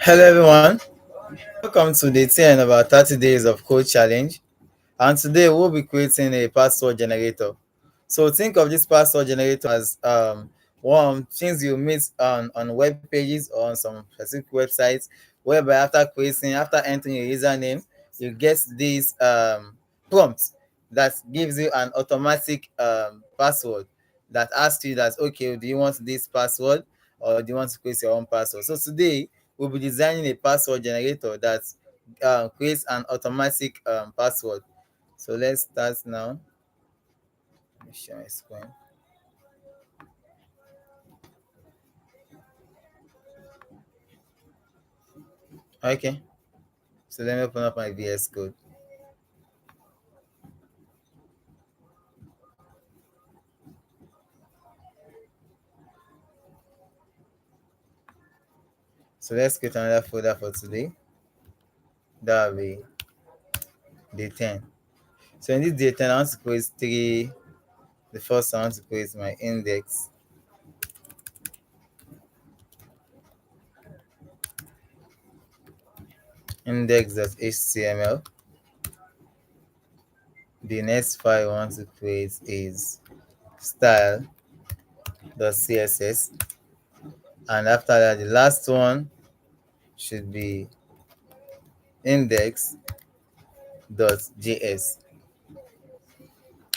Hello everyone, welcome to day 10 of our 30 days of code challenge. And today we'll be creating a password generator. So think of this password generator as one things you meet on web pages or on some specific websites, whereby after entering a username, you get this prompt that gives you an automatic password that asks you that, okay, do you want this password or do you want to create your own password? So today we'll be designing a password generator that creates an automatic password. So let's start now. Let me share my screen. Okay, so let me open up my VS Code. So let's create another folder for today. That will be day 10. So in this day 10, I want to create three. The first I want to create my index.html. The next file I want to create is style.css. And after that, the last one should be index.js.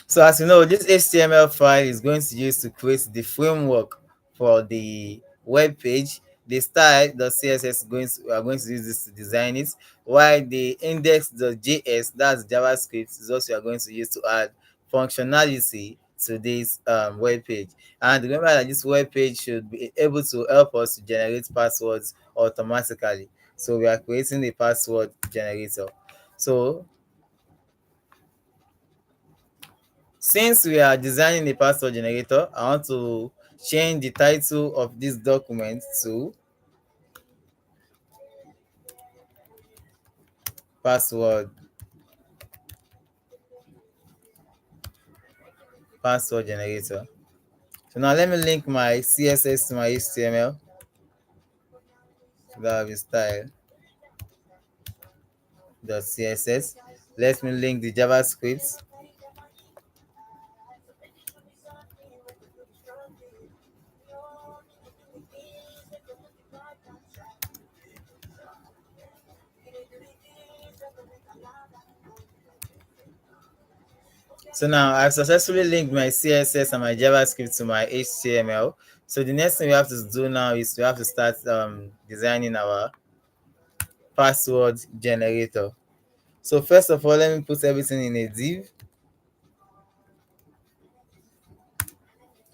So as you know, this HTML file is going to use to create the framework for the web page. The style.css we are going to use this to design it, while the index.js, that's JavaScript, is also we are going to use to add functionality to this web page. And remember that this web page should be able to help us to generate passwords automatically. So we are creating a password generator. So since we are designing a password generator, I want to change the title of this document to password generator. So now let me link my CSS to my HTML. So that will be style.css. Let me link the JavaScript. So now I've successfully linked my CSS and my JavaScript to my HTML. So the next thing we have to do now is we have to start designing our password generator. So first of all, let me put everything in a div.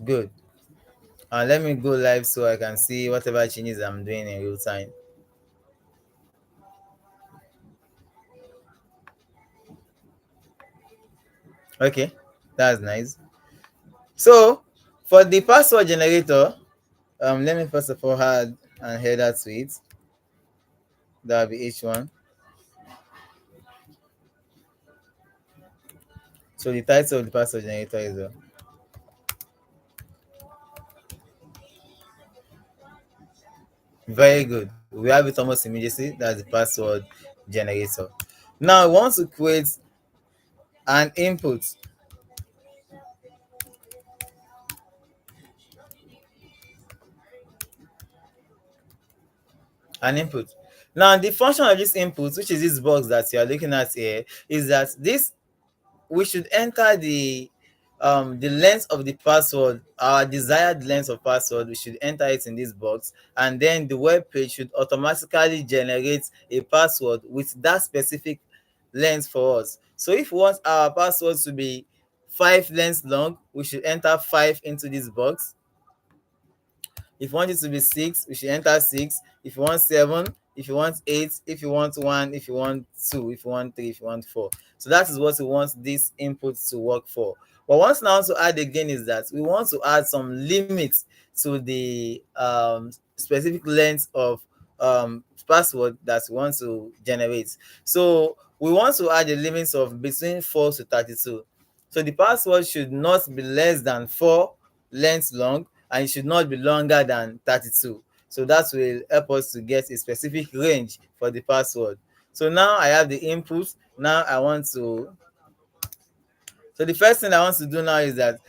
Good. And let me go live so I can see whatever changes I'm doing in real time. Okay, that's nice. So for the password generator, let me first of all add an header to it. That'll be h1. So the title of the password generator is very good. We have it almost immediately. That's the password generator. Now I want to create an input. An input. Now the function of this input, which is this box that you are looking at here, is that this we should enter the length of the password, our desired length of password. We should enter it in this box, and then the web page should automatically generate a password with that specific length for us. So if we want our password to be 5 lengths long, we should enter 5 into this box. If you want it to be 6, we should enter 6. If you want 7, if you want 8, if you want 1, if you want 2, if you want 3, if you want 4. So that is what we want this input to work for. But once now to add again is that we want to add some limits to the specific length of password that we want to generate. So we want to add a limit of between 4 to 32. So the password should not be less than 4 lengths long, and it should not be longer than 32. So that will help us to get a specific range for the password. So now I have the input. Now I want to, so the first thing I want to do now is that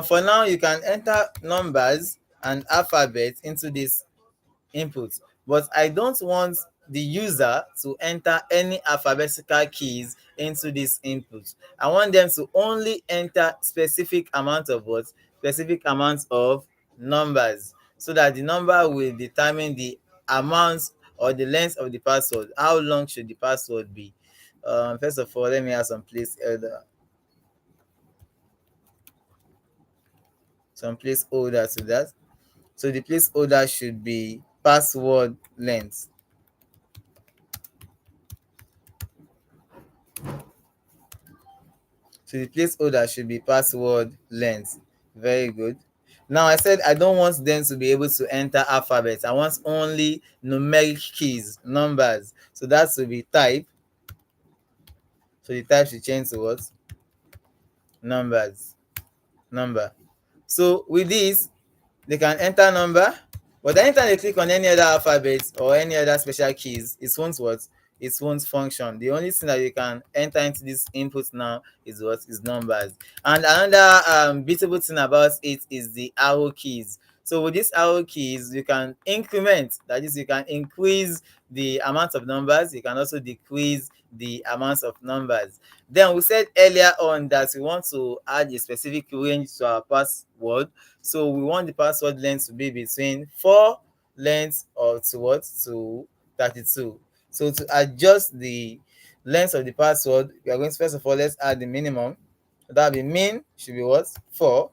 for now you can enter numbers and alphabet into this input, but I don't want the user to enter any alphabetical keys into this input. I want them to only enter specific amount of what? Specific amounts of numbers, so that the number will determine the amount or the length of the password. How long should the password be? First of all, let me add some placeholder to that. So the placeholder should be password length. So the placeholder should be password length. Very good. Now I said I don't want them to be able to enter alphabet. I want only numeric keys, numbers. So that will be type. So the type should change to what? Numbers. Number. So with this, they can enter number, but anytime they click on any other alphabet or any other special keys, it won't what? It won't function. The only thing that you can enter into this input now is what? Is numbers. And another beautiful thing about it is the arrow keys. So with these arrow keys, you can increment, that is, you can increase the amount of numbers, you can also decrease the amount of numbers. Then we said earlier on that we want to add a specific range to our password. So we want the password length to be between 4 lengths or to what? To 32. So to adjust the length of the password, we are going to, first of all, let's add the minimum. That will be min should be what? 4.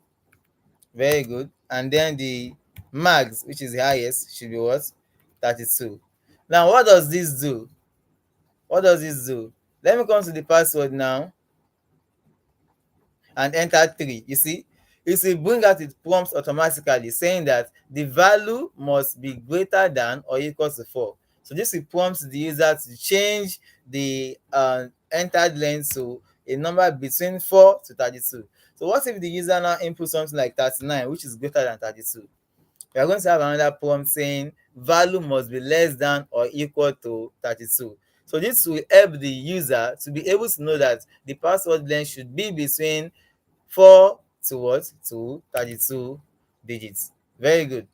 Very good. And then the max, which is the highest, should be what? 32. Now what does this do? What does this do? Let me come to the password now and enter 3. You see, it will bring out its prompts automatically saying that the value must be greater than or equal to 4. So this will prompt the user to change the entered length to a number between 4 to 32. So what if the user now input something like 39, which is greater than 32? We are going to have another prompt saying value must be less than or equal to 32. So this will help the user to be able to know that the password length should be between 4 to what? To 32 digits. Very good.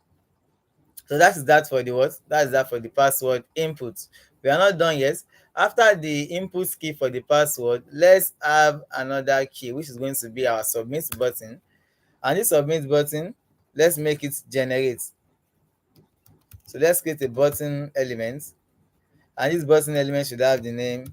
So that is that for the what? That is that for the password input. We are not done yet. After the input key for the password, let's have another key, which is going to be our submit button. And this submit button, let's make it generate. So let's create a button element, and this button element should have the name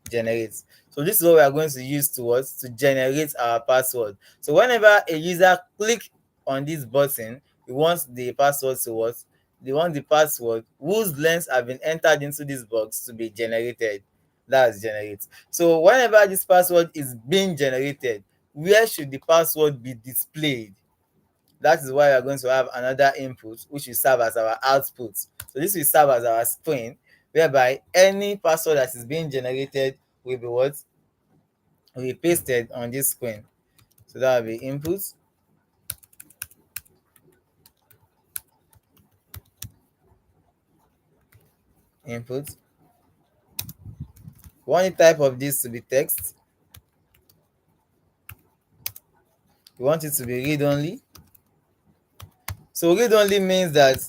generate. So this is what we are going to use to generate our password. So whenever a user click on this button, we want the password to what? They want the password whose length have been entered into this box to be generated. That's generate. So whenever this password is being generated, where should the password be displayed? That is why we are going to have another input which will serve as our output. So this will serve as our screen, whereby any password that is being generated will be what? Will be pasted on this screen. So that will be input, input. We want the type of this to be text. We want it to be read only. So read only means that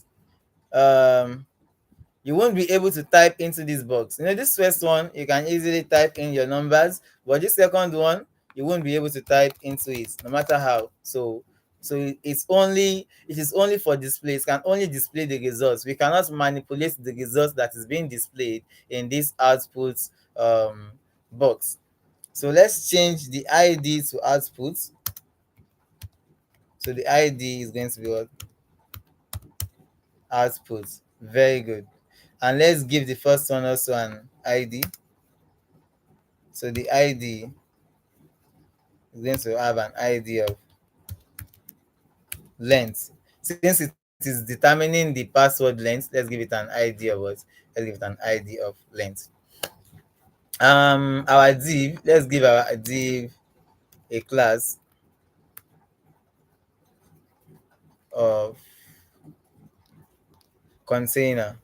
you won't be able to type into this box. This first one, you can easily type in your numbers, but this second one, you won't be able to type into it, no matter how. So it is only for display. It can only display the results. We cannot manipulate the results that is being displayed in this output box. So let's change the ID to output. So the ID is going to be what? Output. Very good. And let's give the first one also an ID. So the ID is going to have an ID of length. Since it is determining the password length, let's give it an ID of what? Let's give it an ID of length. Our div, let's give our div a class of container,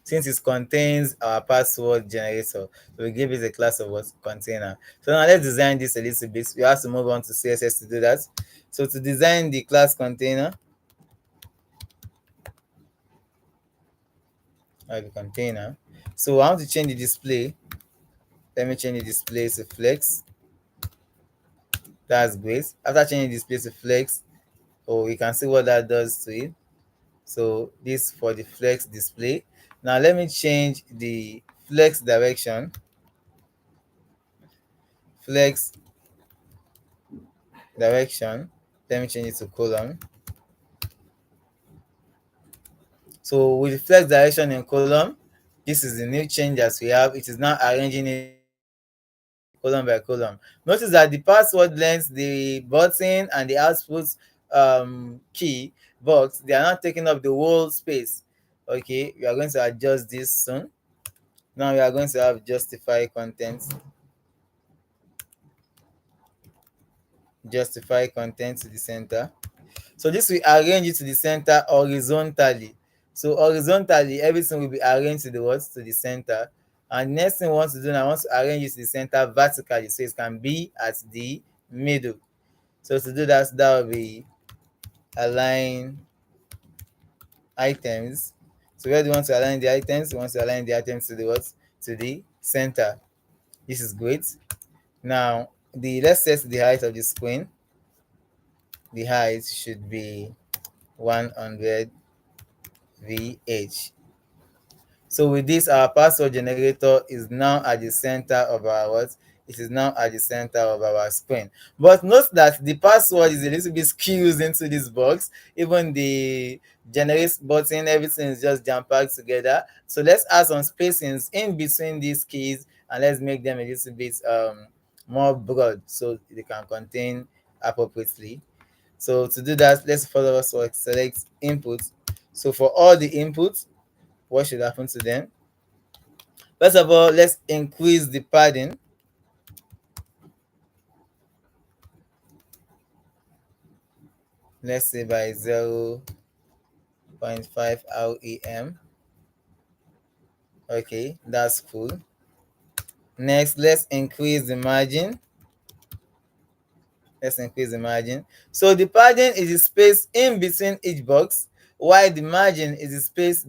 since it contains our password generator. So we give it a class of what? Container. So now let's design this a little bit. We have to move on to CSS to do that. So to design the class container, or the container, so I want to change the display. Let me change the display to flex. That's great. After changing the display to flex, oh, we can see what that does to it. So this for the flex display. Now let me change the flex direction. Flex direction. Let me change it to column. So with the flex direction in column, this is the new change as we have. It is now arranging it column by column. Notice that the password length, the button, and the output key box, they are not taking up the whole space. Okay, we are going to adjust this soon. Now we are going to have justify content. Justify content to the center. So this will arrange it to the center horizontally. So horizontally, everything will be arranged to the what? To the center. And next thing we want to do now, I want to arrange it to the center vertically, so it can be at the middle. So to do that, that will be align items. So where do you want to align the items? We want to align the items to the what? To the center. This is great. Now let's set the height of the screen. The height should be 100 VH. So with this, our password generator is now at the center of our what? It is now at the center of our screen. But note that the password is a little bit skewed into this box. Even the generate button, everything is just jam-packed together. So let's add some spacings in between these keys, and let's make them a little bit more broad so they can contain appropriately. So to do that, let's follow us or select input. So for all the inputs, what should happen to them? First of all, let's increase the padding. Let's say by 0.5 rem. Okay, that's cool. Next, let's increase the margin. Let's increase the margin. So the padding is the space in between each box, while the margin is the space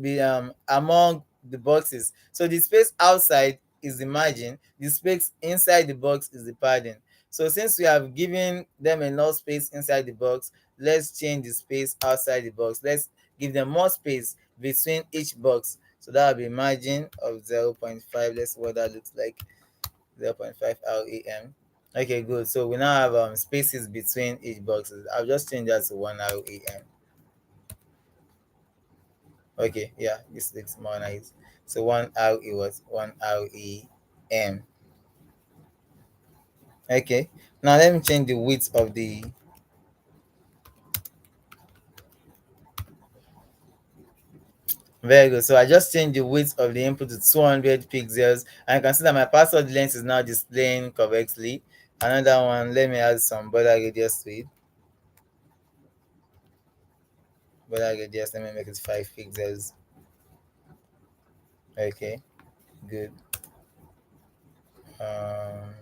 among the boxes. So the space outside is the margin, the space inside the box is the padding. So since we have given them enough space inside the box, let's change the space outside the box. Let's give them more space between each box. So that will be margin of 0.5. Let's see what that looks like. 0.5 rem. Okay, good. So we now have spaces between each boxes. I'll just change that to 1 rem. Okay, yeah, this looks more nice. So 1 re was 1 rem. Okay, now let me change the width of the. Very good. So I just changed the width of the input to 200 pixels, and you can see that my password length is now displaying correctly. Another one, let me add some border radius to it. Border radius, let me make it 5 pixels. Okay, good. Um,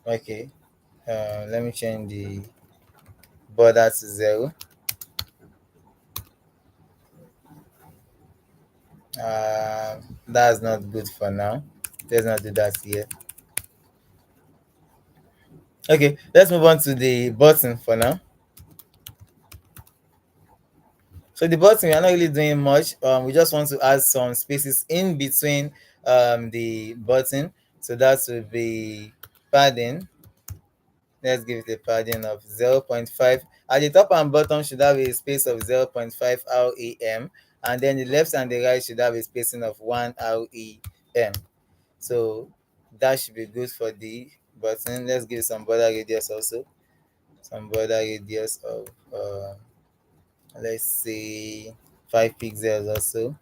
okay, let me change the border to 0. That's not good for now. Let's not do that yet. Okay, let's move on to the button for now. So the button, we are not really doing much. We just want to add some spaces in between the button. So that will be padding. Let's give it a padding of 0.5. At the top and bottom should have a space of 0.5 rem, and then the left and the right should have a spacing of 1 rem. So that should be good for the button. Let's give some border radius also. Some border radius of let's say 5 pixels or so.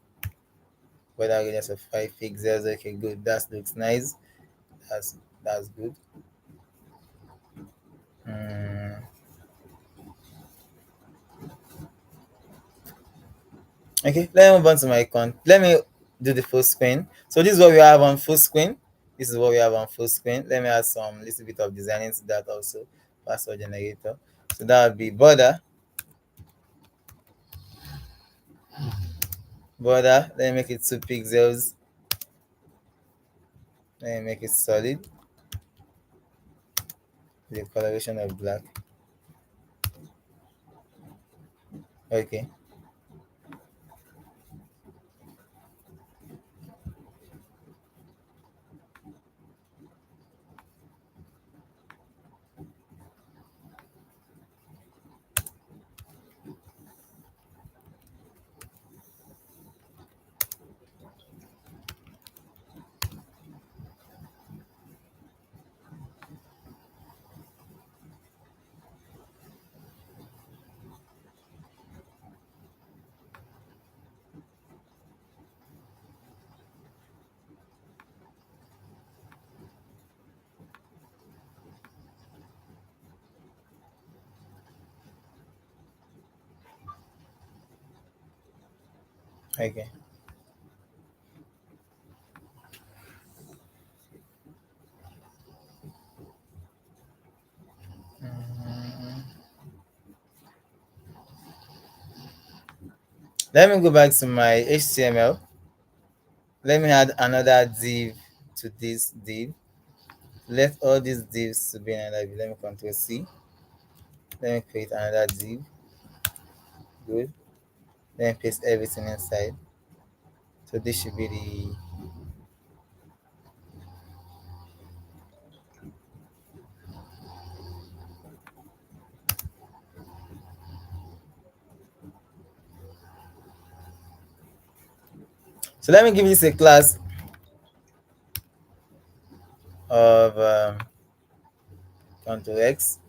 Border radius of 5 pixels. Okay, good. That looks nice. That's good. Mm, Okay, let me move on to my let me do the full screen. So this is what we have on full screen. This is what we have on full screen. Let me add some little bit of designing to that also. Password generator. So that would be border. Let me make it 2 pixels. Let me make it solid with the coloration of black. Okay. Okay. Let me go back to my HTML. Let me add another div to this div. Let all these divs to be another div. Let me control C. Let me create another div. Good. Then paste everything inside. So this should be the so let me give this a class of control X.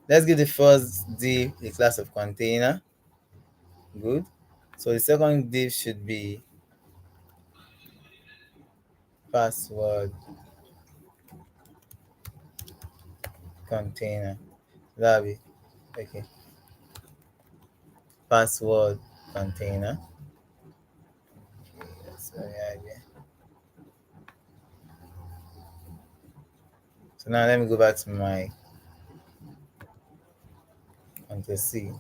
Let's give the first div a class of container. Good. So the second div should be password container. That'll be okay. Password container. So yeah. So now let me go back to my control C.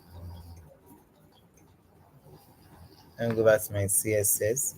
Let me go back to my CSS.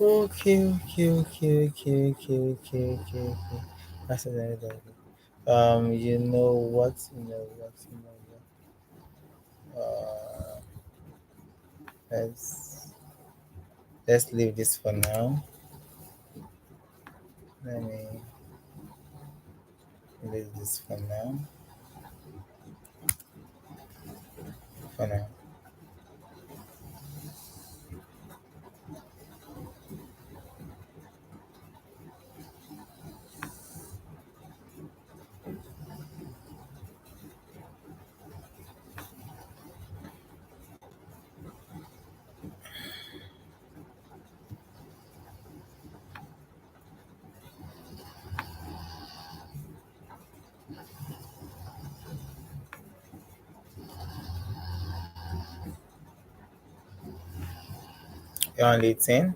Okay. That's another. You know what? Uh, let's let's leave this for now. Let me leave this for now. For now. You're only 10.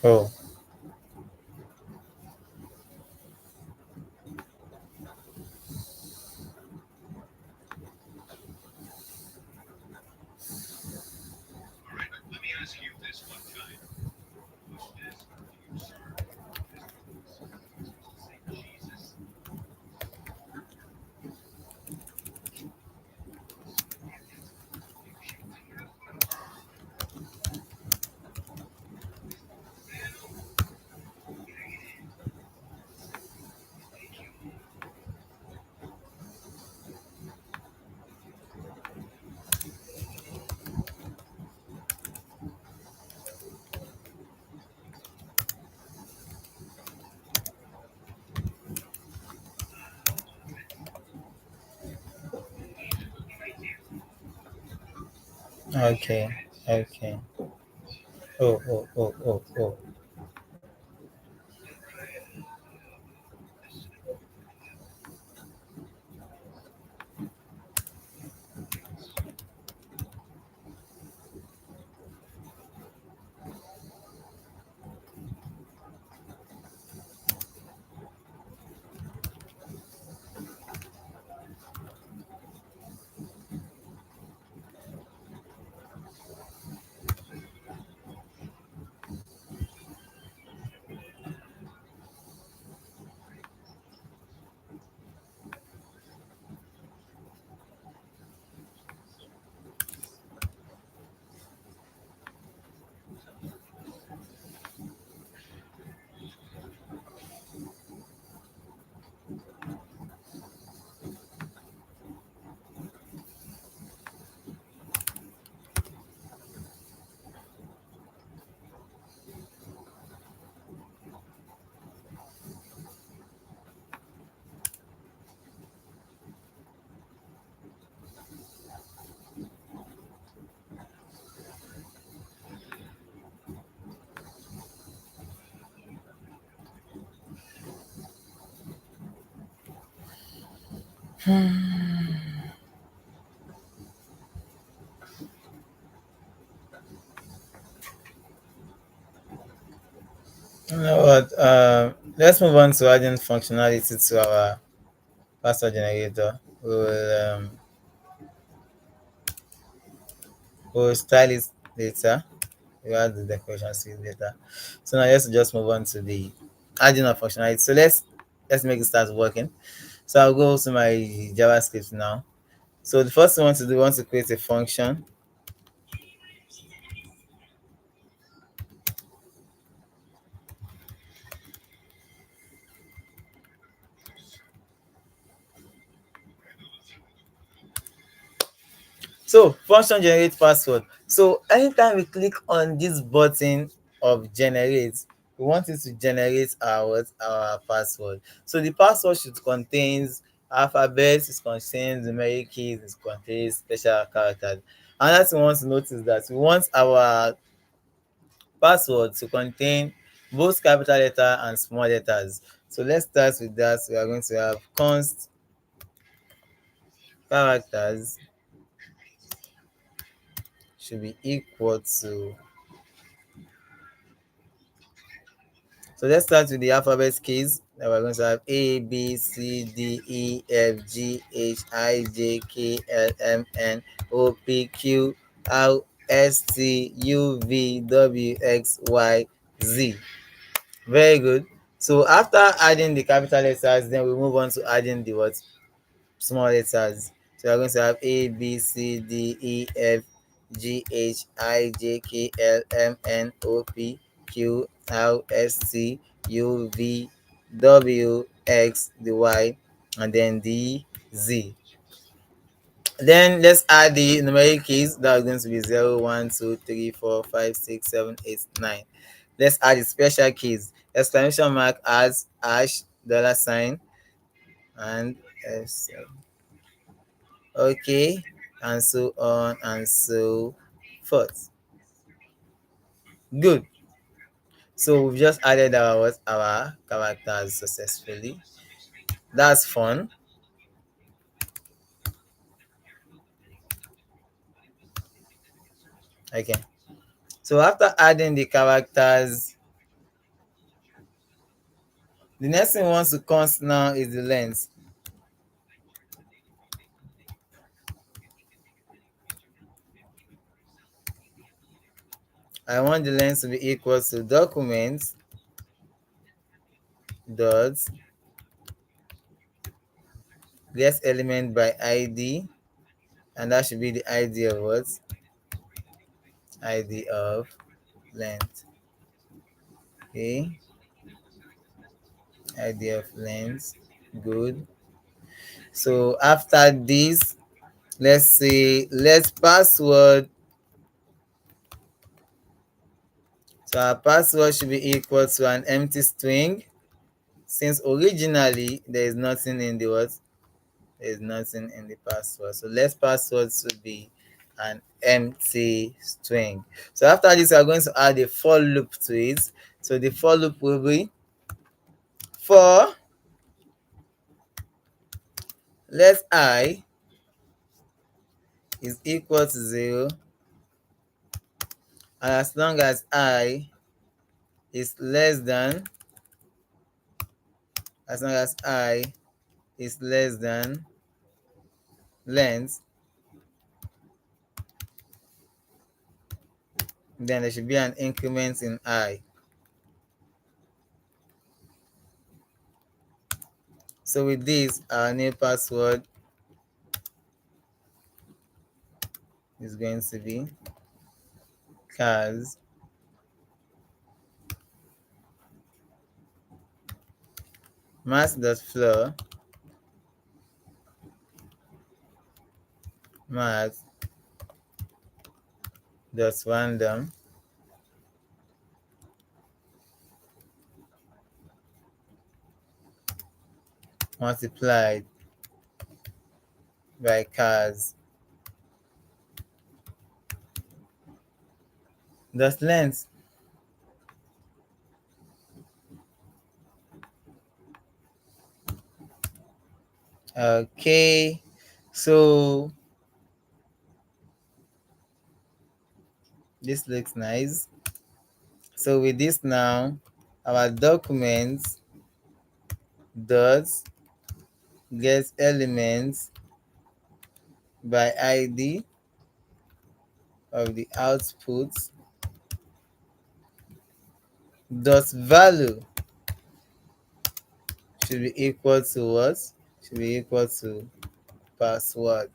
Oh, okay, okay. Oh, oh, oh, oh, oh. You know what? Let's move on to adding functionality to our password generator. We'll style it later. We add the decoration seed later. So now let's just move on to the adding of functionality. So let's make it start working. So I'll go to my JavaScript now. So the first thing I want to do, I want to create a function. So function generate password. So anytime we click on this button of generate, we want it to generate our password. So the password should contains alphabets, it contains numeric keys, it contains special characters. Another thing we want to notice that we want our password to contain both capital letter and small letters. So let's start with that. We are going to have const characters should be equal to. So let's start with the alphabet keys. Now we're going to have A, B, C, D, E, F, G, H, I, J, K, L, M, N, O, P, Q, R, S, T, U, V, W, X, Y, Z. Very good. So after adding the capital letters, then we move on to adding the what? Small letters. So we're going to have A, B, C, D, E, F, G, H, I, J, K, L, M, N, O, P, Q, R, S, T, U, V, W, X, the Y, and then the Z. Then let's add the numeric keys. That is going to be 0, 1, 2, 3, 4, 5, 6, 7, 8, 9. Let's add the special keys. Exclamation mark as hash, dollar sign, and S. Okay, and so on and so forth. Good. So we've just added our characters successfully. That's fun. Okay. So after adding the characters, The next thing we want to const now is the length. I want the length to be equal to document dot get element by id, and that should be the id of what? Id of length. Okay, id of length. Good. So after this, let's say let's password. So our password should be equal to an empty string, since originally there is nothing in the what? There is nothing in the password. So let's password should be an empty string. So after this, we are going to add a for loop to it. So the for loop will be for let I is equal to 0, and as long as I is less than, as long as I is less than length, then there should be an increment in I. So with this, our new password is going to be chars math.floor math.random multiplied by chars dot length. Okay, so this looks nice. So with this now, our documents dot get elements by id of the output dot value should be equal to what? Should be equal to password.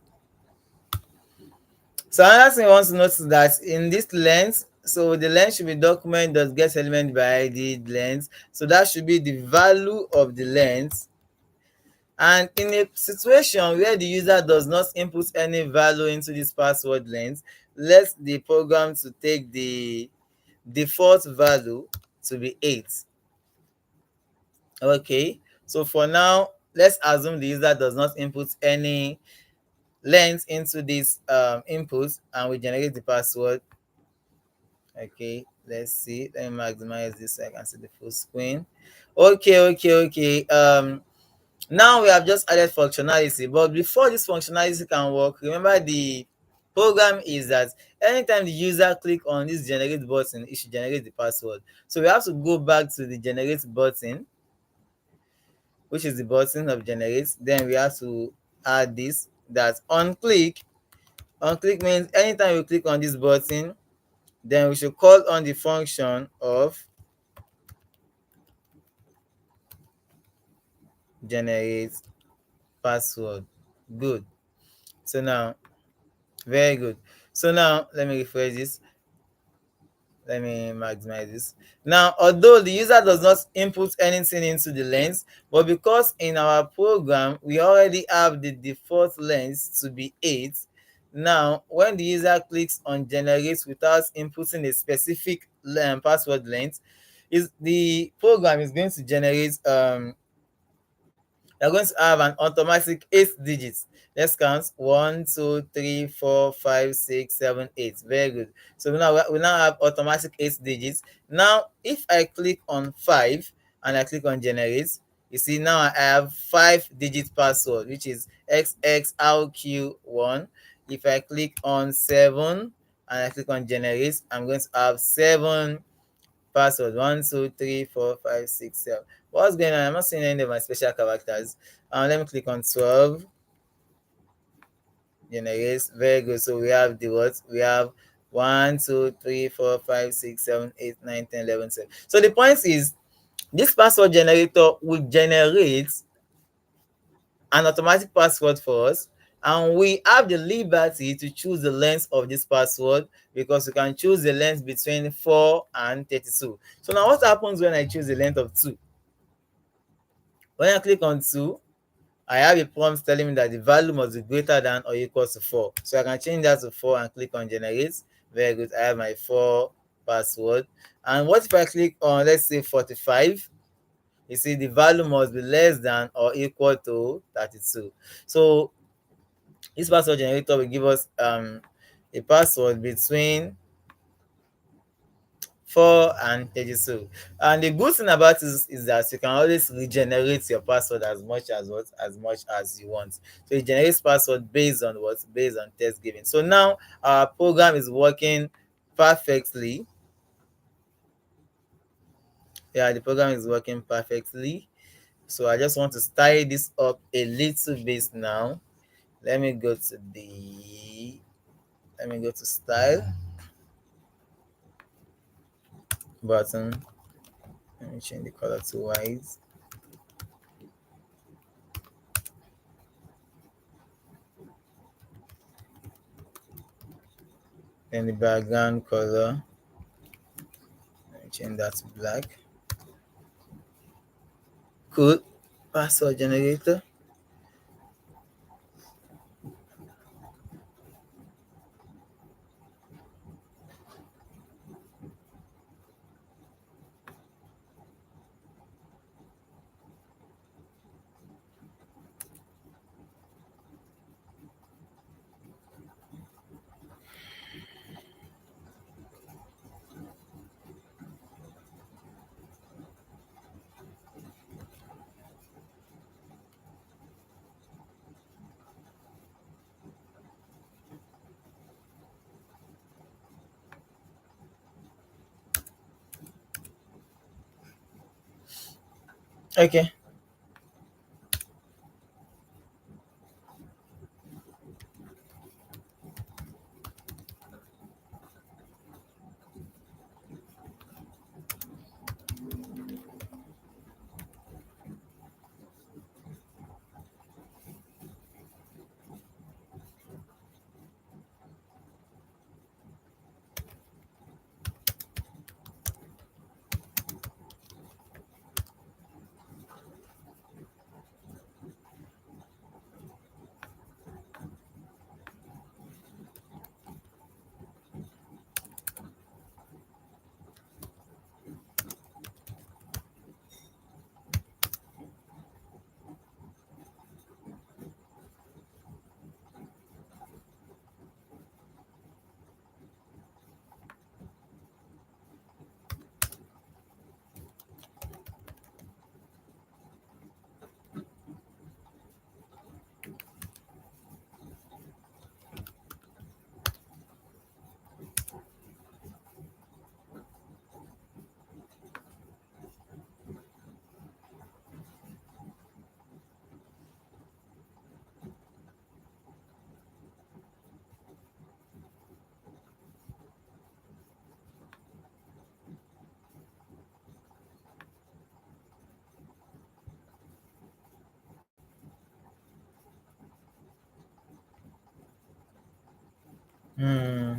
So another thing I want to notice that in this length, so the length should be document dot get element by id length. So that should be the value of the length. And in a situation where the user does not input any value into this password length, let the program to take the default value to be 8. Okay, so for now, let's assume the user does not input any length into this input, and we generate the password. Okay, let's see. Let me maximize this so I can see the full screen. Okay. Now we have just added functionality, but before this functionality can work, remember the program is that anytime the user click on this generate button, it should generate the password. So we have to go back to the generate button, which is the button of generate. Then we have to add this, that on click. On click means anytime you click on this button, then we should call on the function of generate password. Good. So now, very good. So now let me refresh this. Let me maximize this. Now, although the user does not input anything into the length, but because in our program we already have the default length to be 8, now when the user clicks on generate without inputting a specific password length, is the program is going to generate you're going to have an automatic 8 digits. Let's count 1, 2, 3, 4, 5, 6, 7, 8. Very good. So we now have automatic 8 digits. Now, if I click on 5 and I click on generate, you see now I have 5-digit password, which is XXRQ1. If I click on 7 and I click on generate, I'm going to have 7 password 1 2 3 4 5 6 7. What's going on? I'm not seeing any of my special characters. Let me click on 12. Generates. Very good. So we have the what? We have 1 2 3 4 5 6 7 8 9 10 11 12. So the point is, this password generator will generate an automatic password for us, and we have the liberty to choose the length of this password, because we can choose the length between 4 and 32. So now what happens when I choose the length of 2? When I click on 2, I have a prompt telling me that the value must be greater than or equal to 4. So I can change that to 4 and click on generate. Very good. I have my 4 password. And what if I click on, let's say, 45? You see, the value must be less than or equal to 32. So this password generator will give us a password between 4 and 32. And the good thing about it is that you can always regenerate your password as much as you want. So it generates password based on what? Based on test given. So now our program is working perfectly. Yeah, the program is working perfectly. So I just want to style this up a little bit now. Let me go to style button. Let me change the color to white. Then the background color, let me change that to black. Cool. Password generator. Okay. Hmm.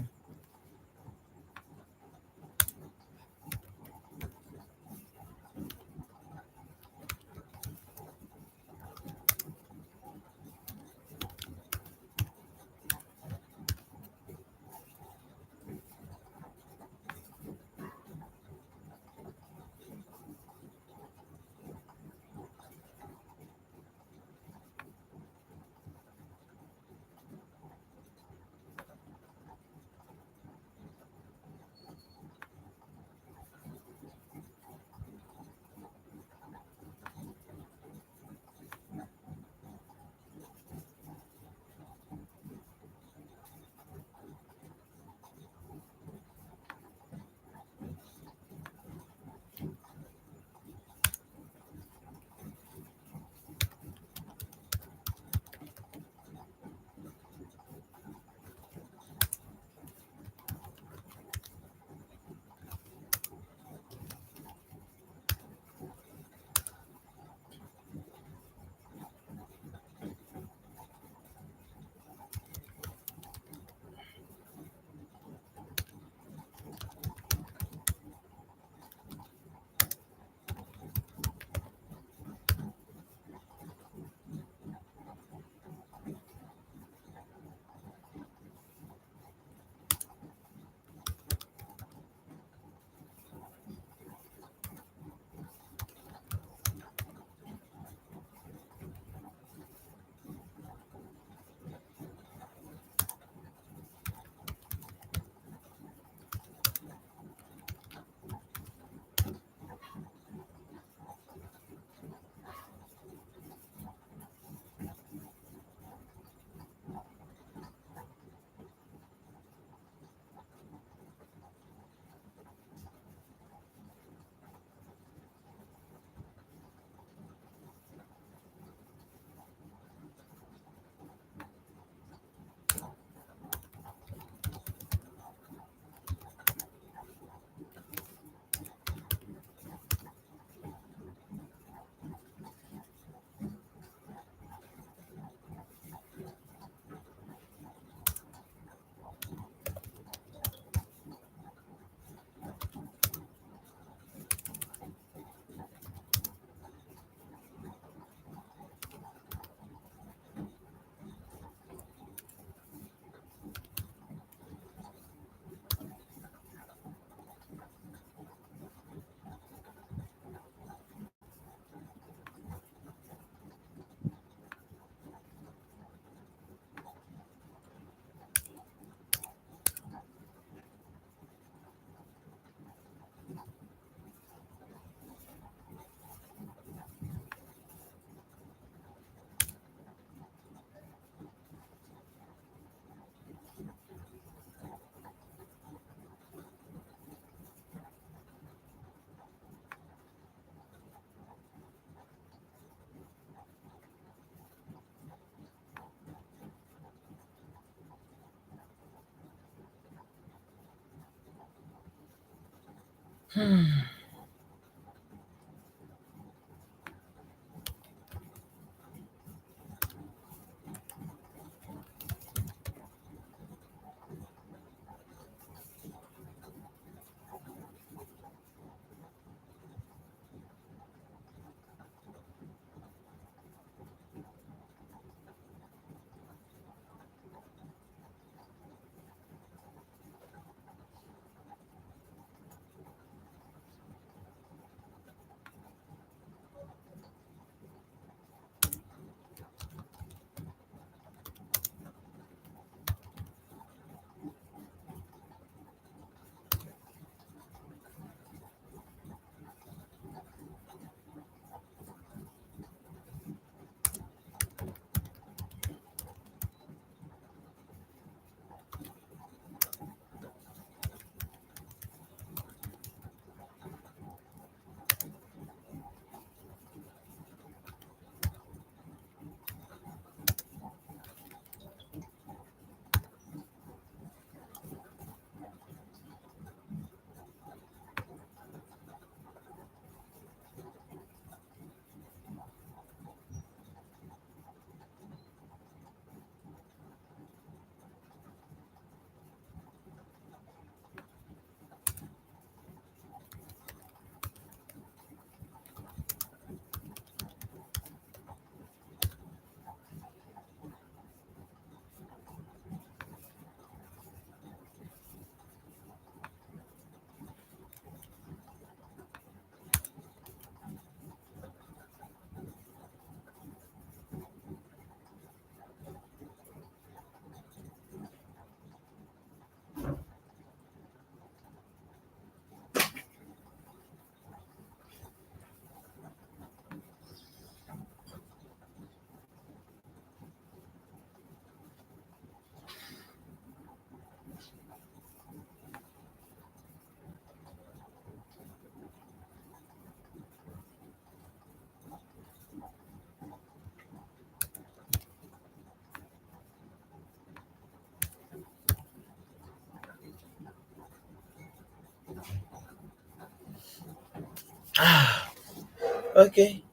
Okay.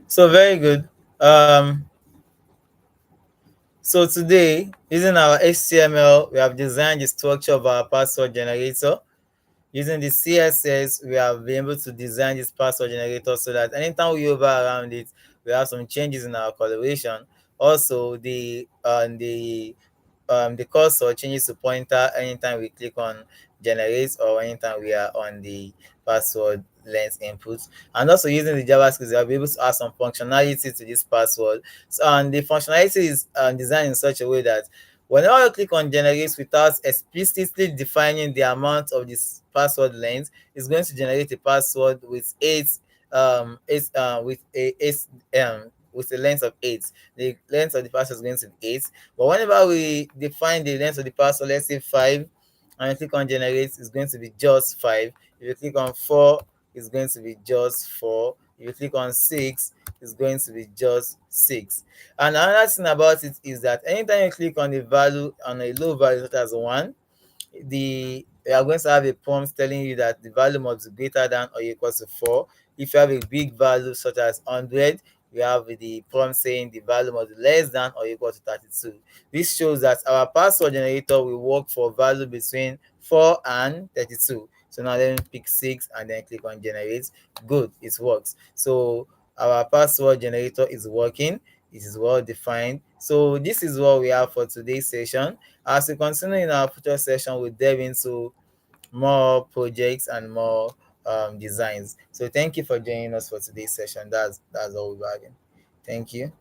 So very good. Um, so today, using our HTML, we have designed the structure of our password generator. Using the CSS, we have been able to design this password generator so that anytime we hover around it, we have some changes in our coloration. Also, the cursor changes to pointer anytime we click on generate or anytime we are on the password length input. And also using the JavaScript, we'll be able to add some functionality to this password. So, and the functionality is designed in such a way that whenever you click on generate without explicitly defining the amount of this password length, it's going to generate a password with eight with a eight with a length of 8. The length of the password is going to be 8. But whenever we define the length of the password, let's say 5, and you click on generate, it's going to be just 5. If you click on 4, it's going to be just 4. If you click on 6, it's going to be just 6. And another thing about it is that anytime you click on a value, on a low value such as 1, you are going to have a prompt telling you that the value must be greater than or equal to 4. If you have a big value such as 100, you have the prompt saying the value must be less than or equal to 32. This shows that our password generator will work for value between 4 and 32. So now let me pick 6 and then click on generate. Good, it works. So our password generator is working. It is well defined. So this is what we have for today's session. As we continue in our future session, we'll delve into more projects and more designs. So thank you for joining us for today's session. That's all we're having. Thank you.